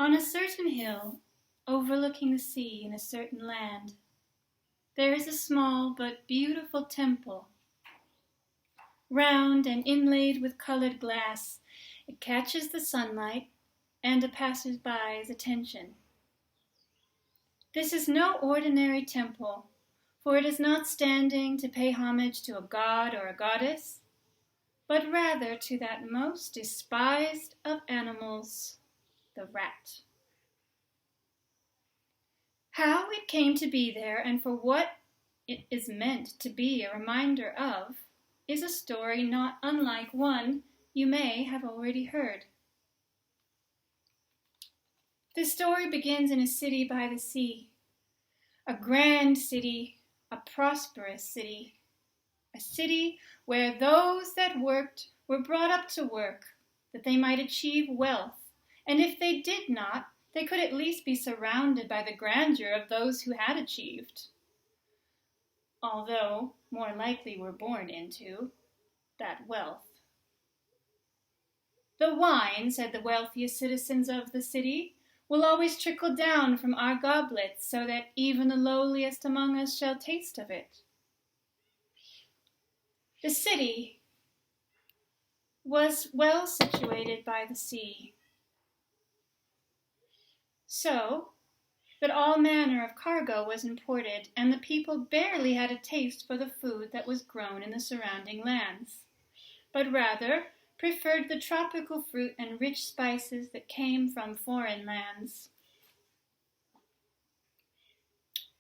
On a certain hill, overlooking the sea in a certain land, there is a small but beautiful temple. Round and inlaid with colored glass, it catches the sunlight and a passer's-by's attention. This is no ordinary temple, for it is not standing to pay homage to a god or a goddess, but rather to that most despised of animals, the rat. How it came to be there and for what it is meant to be a reminder of is a story not unlike one you may have already heard. This story begins in a city by the sea, a grand city, a prosperous city, a city where those that worked were brought up to work, that they might achieve wealth, and if they did not, they could at least be surrounded by the grandeur of those who had achieved, although more likely were born into that wealth. The wine, said the wealthiest citizens of the city, will always trickle down from our goblets, so that even the lowliest among us shall taste of it. The city was well situated by the sea, so that all manner of cargo was imported, and the people barely had a taste for the food that was grown in the surrounding lands, but rather preferred the tropical fruit and rich spices that came from foreign lands.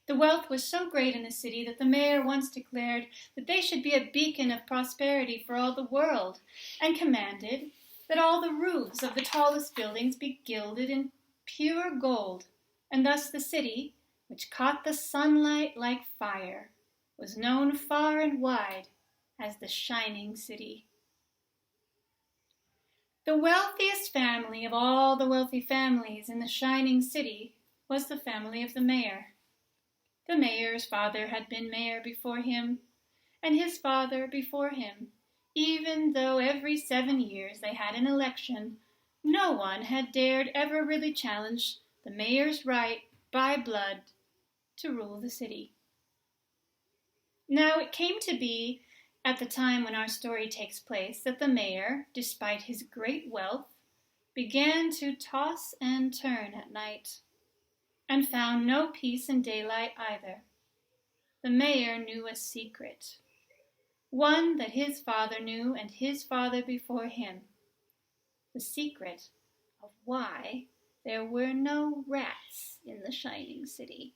The wealth was so great in the city that the mayor once declared that they should be a beacon of prosperity for all the world, and commanded that all the roofs of the tallest buildings be gilded in pure gold, and thus the city, which caught the sunlight like fire, was known far and wide as the Shining City. The wealthiest family of all the wealthy families in the Shining City was the family of the mayor. The mayor's father had been mayor before him, and his father before him. Even though every 7 years they had an election, no one had dared ever really challenge the mayor's right by blood to rule the city. Now it came to be, at the time when our story takes place, that the mayor, despite his great wealth, began to toss and turn at night, and found no peace in daylight either. The mayor knew a secret, one that his father knew and his father before him, the secret of why there were no rats in the Shining City.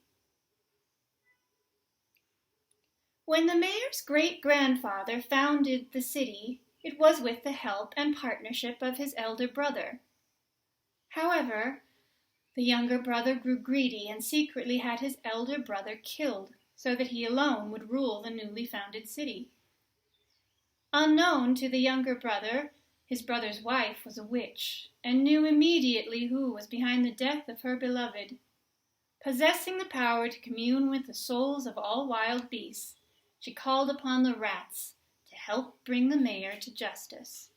When the mayor's great-grandfather founded the city, it was with the help and partnership of his elder brother. However, the younger brother grew greedy and secretly had his elder brother killed, so that he alone would rule the newly founded city. Unknown to the younger brother, his brother's wife was a witch, and knew immediately who was behind the death of her beloved. Possessing the power to commune with the souls of all wild beasts, she called upon the rats to help bring the mayor to justice.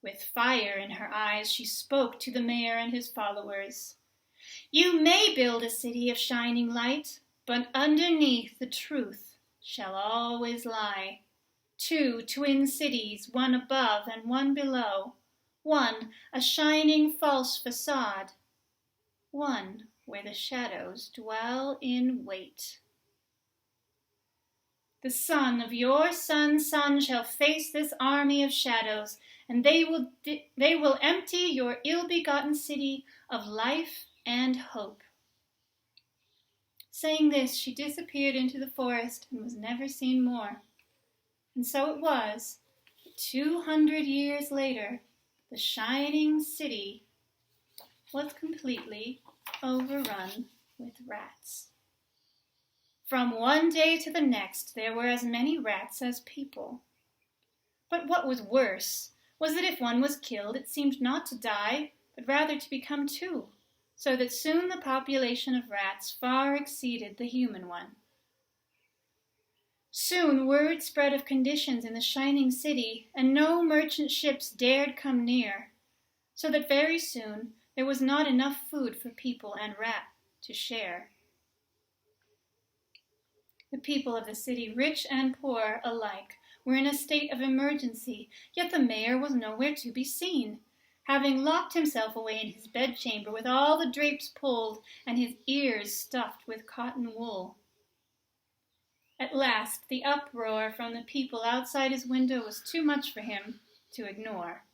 With fire in her eyes, she spoke to the mayor and his followers. "You may build a city of shining light, but underneath the truth shall always lie. 2 twin cities, one above and one below, one a shining false facade, one where the shadows dwell in wait. The son of your son's son shall face this army of shadows, and they will empty your ill-begotten city of life and hope." Saying this, she disappeared into the forest and was never seen more. And so it was that 200 years later, the Shining City was completely overrun with rats. From one day to the next, there were as many rats as people. But what was worse was that if one was killed, it seemed not to die, but rather to become 2, so that soon the population of rats far exceeded the human one. Soon word spread of conditions in the Shining City, and no merchant ships dared come near, so that very soon there was not enough food for people and rat to share. The people of the city, rich and poor alike, were in a state of emergency, yet the mayor was nowhere to be seen, having locked himself away in his bedchamber with all the drapes pulled and his ears stuffed with cotton wool. At last, the uproar from the people outside his window was too much for him to ignore,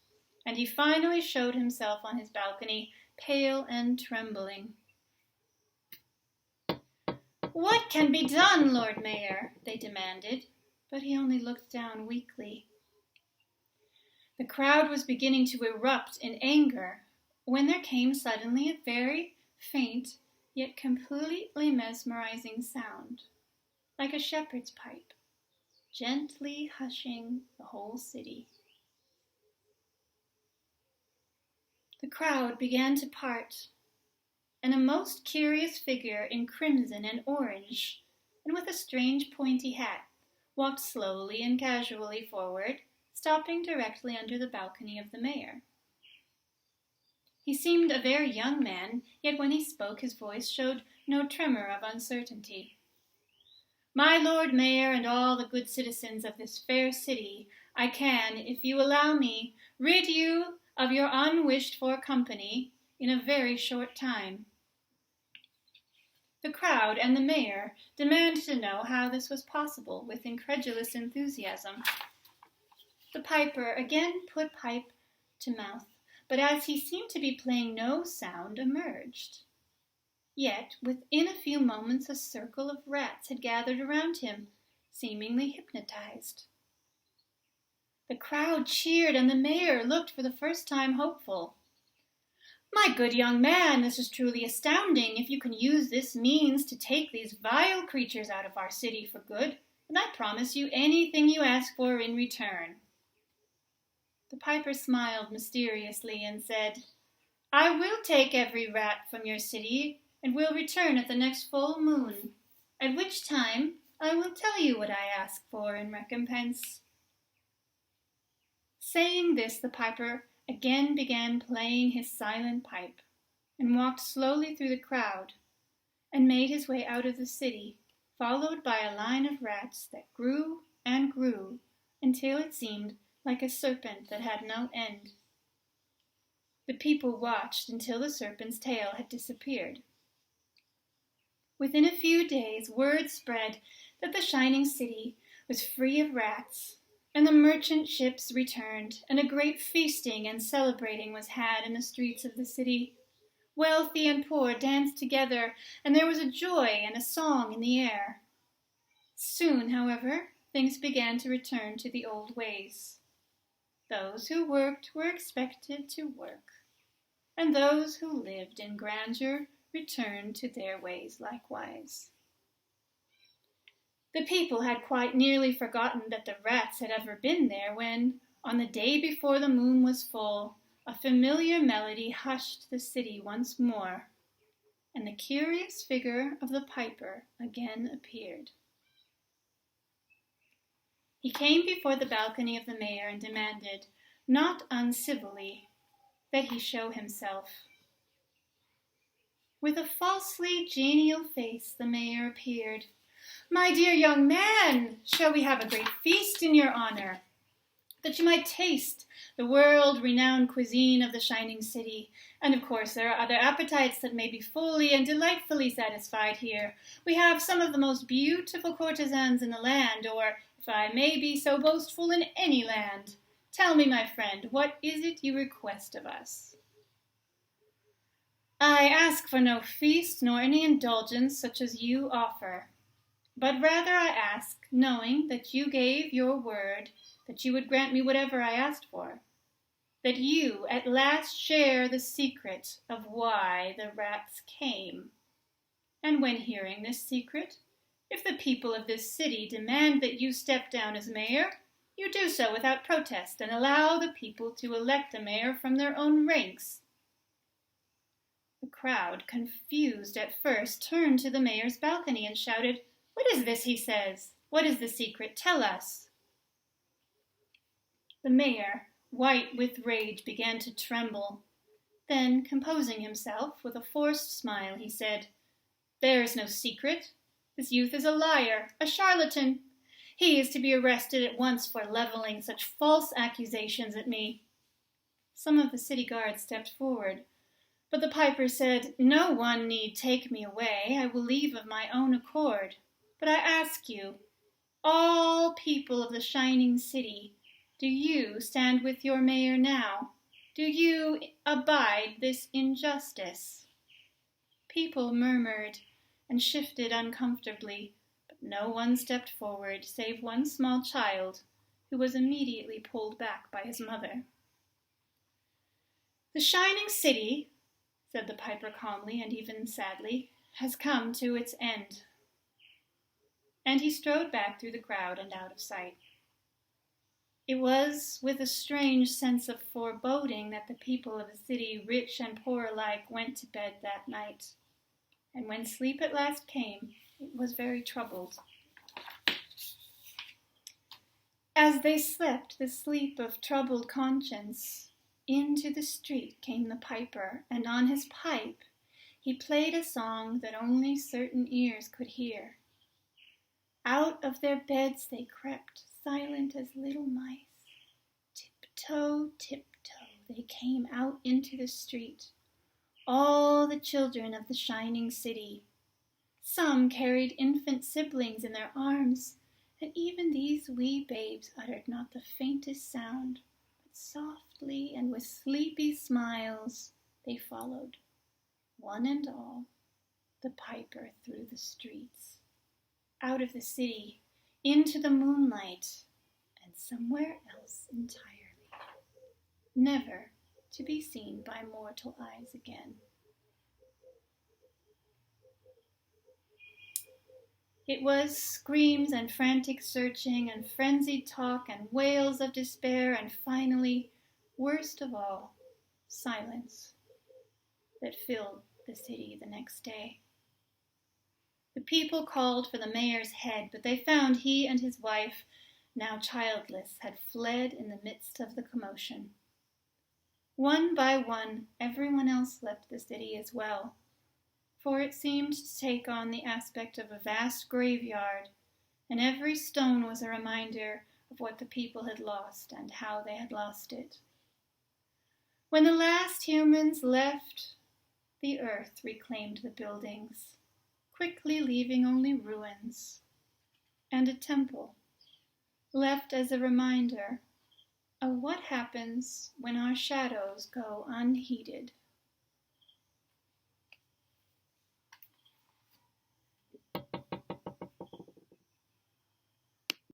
and he finally showed himself on his balcony, pale and trembling. "What can be done, Lord Mayor?" they demanded, but he only looked down weakly. The crowd was beginning to erupt in anger when there came suddenly a very faint yet completely mesmerizing sound, like a shepherd's pipe, gently hushing the whole city. The crowd began to part, and a most curious figure in crimson and orange, and with a strange pointy hat, walked slowly and casually forward, stopping directly under the balcony of the mayor. He seemed a very young man, yet when he spoke his voice showed no tremor of uncertainty. "My Lord Mayor and all the good citizens of this fair city, I can, if you allow me, rid you of your unwished-for company in a very short time." The crowd and the mayor demanded to know how this was possible with incredulous enthusiasm. The piper again put pipe to mouth, but as he seemed to be playing, no sound emerged. Yet within a few moments a circle of rats had gathered around him, seemingly hypnotized. The crowd cheered, and the mayor looked for the first time hopeful. "My good young man, this is truly astounding. If you can use this means to take these vile creatures out of our city for good, then I promise you anything you ask for in return." The piper smiled mysteriously and said, "I will take every rat from your city and will return at the next full moon, at which time I will tell you what I ask for in recompense." Saying this, the piper again began playing his silent pipe, and walked slowly through the crowd, and made his way out of the city, followed by a line of rats that grew and grew until it seemed like a serpent that had no end. The people watched until the serpent's tail had disappeared. Within a few days, word spread that the shining city was free of rats, and the merchant ships returned, and a great feasting and celebrating was had in the streets of the city. Wealthy and poor danced together, and there was a joy and a song in the air. Soon, however, things began to return to the old ways. Those who worked were expected to work, and those who lived in grandeur returned to their ways likewise. The people had quite nearly forgotten that the rats had ever been there when, on the day before the moon was full, a familiar melody hushed the city once more, and the curious figure of the piper again appeared. He came before the balcony of the mayor and demanded, not uncivilly, that he show himself. With a falsely genial face, the mayor appeared. "My dear young man, shall we have a great feast in your honor, that you might taste the world-renowned cuisine of the shining city? And of course there are other appetites that may be fully and delightfully satisfied here. We have some of the most beautiful courtesans in the land, or, if I may be so boastful, in any land. Tell me, my friend, what is it you request of us?" "I ask for no feast nor any indulgence such as you offer, but rather I ask, knowing that you gave your word that you would grant me whatever I asked for, that you at last share the secret of why the rats came. And when hearing this secret, if the people of this city demand that you step down as mayor, you do so without protest and allow the people to elect a mayor from their own ranks." The crowd, confused at first, turned to the mayor's balcony and shouted, "What is this he says? What is the secret? Tell us." The mayor, white with rage, began to tremble, Then, composing himself, with a forced smile, he said, "There is no secret. This youth is a liar, a charlatan. He is to be arrested at once for levelling such false accusations at me." Some of the city guards stepped forward, but the piper said, "No one need take me away. I will leave of my own accord. But I ask you, all people of the shining city, do you stand with your mayor now? Do you abide this injustice?" People murmured and shifted uncomfortably, but no one stepped forward save one small child, who was immediately pulled back by his mother. "The shining city," said the piper calmly and even sadly, "has come to its end." And he strode back through the crowd and out of sight. It was with a strange sense of foreboding that the people of the city, rich and poor alike, went to bed that night. And when sleep at last came, it was very troubled. As they slept the sleep of troubled conscience, into the street came the piper, and on his pipe he played a song that only certain ears could hear. Out of their beds they crept, silent as little mice. Tiptoe, tiptoe, they came out into the street, all the children of the shining city. Some carried infant siblings in their arms, and even these wee babes uttered not the faintest sound, but softly and with sleepy smiles they followed, one and all, the piper through the streets, out of the city, into the moonlight, and somewhere else entirely, never to be seen by mortal eyes again. It was screams and frantic searching and frenzied talk and wails of despair and finally, worst of all, silence that filled the city the next day. The people called for the mayor's head, but they found he and his wife, now childless, had fled in the midst of the commotion. One by one, everyone else left the city as well, for it seemed to take on the aspect of a vast graveyard, and every stone was a reminder of what the people had lost and how they had lost it. When the last humans left, the earth reclaimed the buildings, quickly leaving only ruins, and a temple, left as a reminder of what happens when our shadows go unheeded.